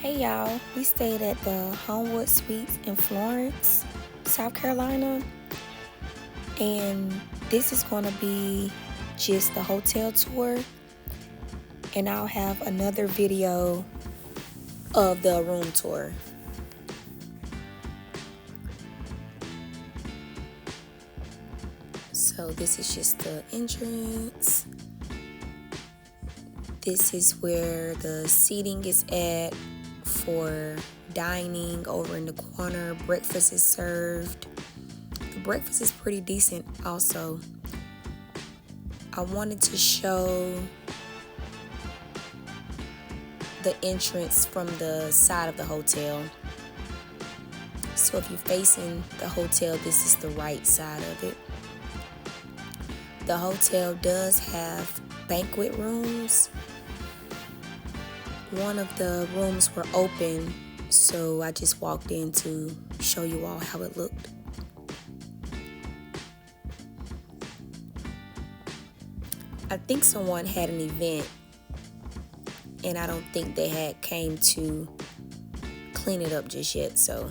Hey y'all, we stayed at the Homewood Suites in Florence, South Carolina, and this is going to be just the hotel tour, and I'll have another video of the room tour. So this is just the entrance. This is where the seating is at for dining. Over in the corner, breakfast is served. The breakfast is pretty decent also. I wanted to show the entrance from the side of the hotel. So if you're facing the hotel, this is the right side of it. The hotel does have banquet rooms. One of the rooms were open, so I just walked in to show you all how it looked. I think someone had an event, and I don't think they had came to clean it up just yet, so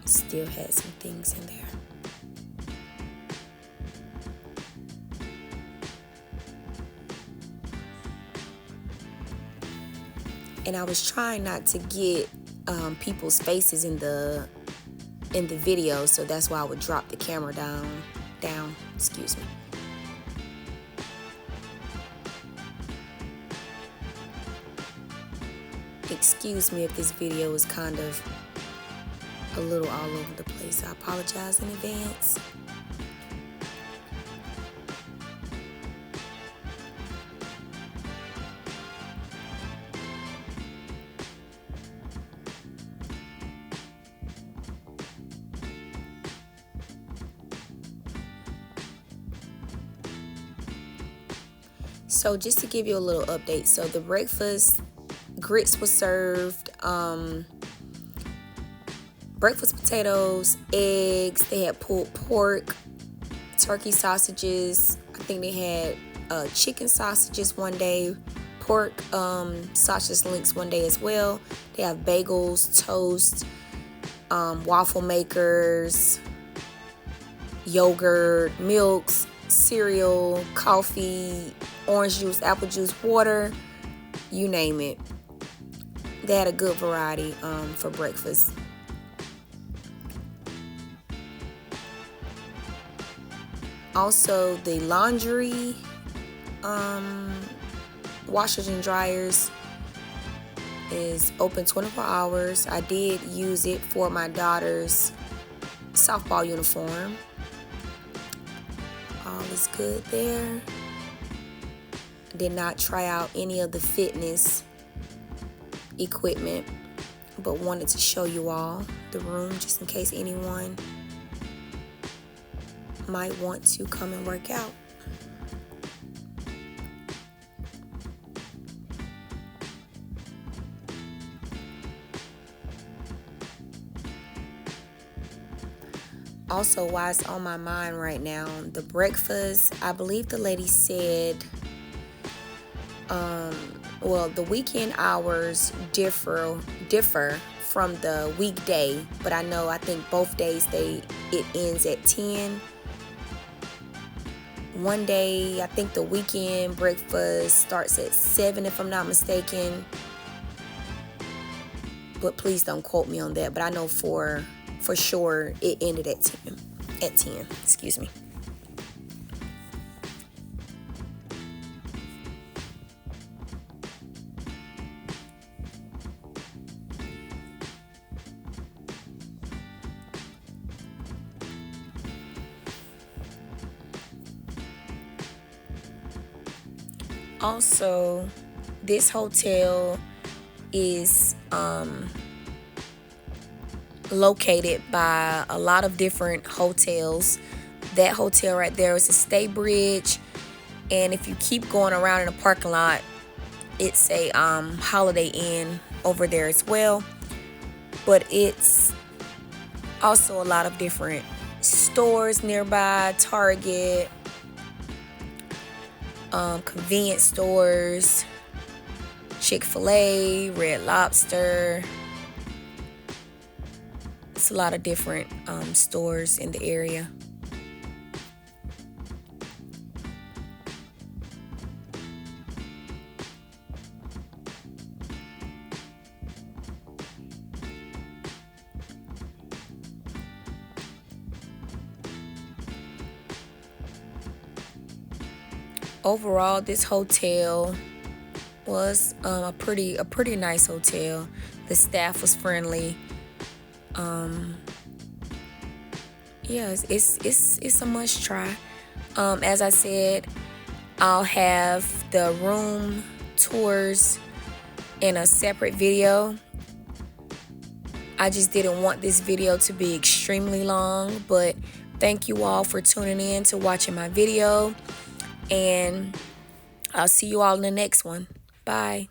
still had some things in there. And I was trying not to get people's faces in the video, so that's why I would drop the camera down. Excuse me. Excuse me if this video is kind of a little all over the place. I apologize in advance. So just to give you a little update, so the breakfast, grits was served, breakfast potatoes, eggs, they had pulled pork, turkey sausages, I think they had chicken sausages one day, pork sausage links one day as well. They have bagels, toast, waffle makers, yogurt, milks, cereal, coffee, orange juice, apple juice, water, you name it. They had a good variety for breakfast. Also, the laundry, washers and dryers is open 24 hours. I did use it for my daughter's softball uniform. All is good there. Did not try out any of the fitness equipment, but wanted to show you all the room just in case anyone might want to come and work out. Also, why it's on my mind right now, the breakfast, I believe the lady said well, the weekend hours differ from the weekday, but I think both days it ends at 10. One day, I think the weekend breakfast starts at 7 if I'm not mistaken, but please don't quote me on that, but I know for sure it ended at 10, excuse me. Also, this hotel is located by a lot of different hotels. That hotel right there is a Stay Bridge, and if you keep going around in the parking lot, it's a Holiday Inn over there as well. But it's also a lot of different stores nearby, Target, convenience stores, Chick-fil-A, Red Lobster. It's a lot of different stores in the area. Overall, this hotel was a pretty nice hotel. The staff was friendly. Yeah, it's a must try. As I said, I'll have the room tours in a separate video. I just didn't want this video to be extremely long, but thank you all for tuning in to watching my video, and I'll see you all in the next one. Bye.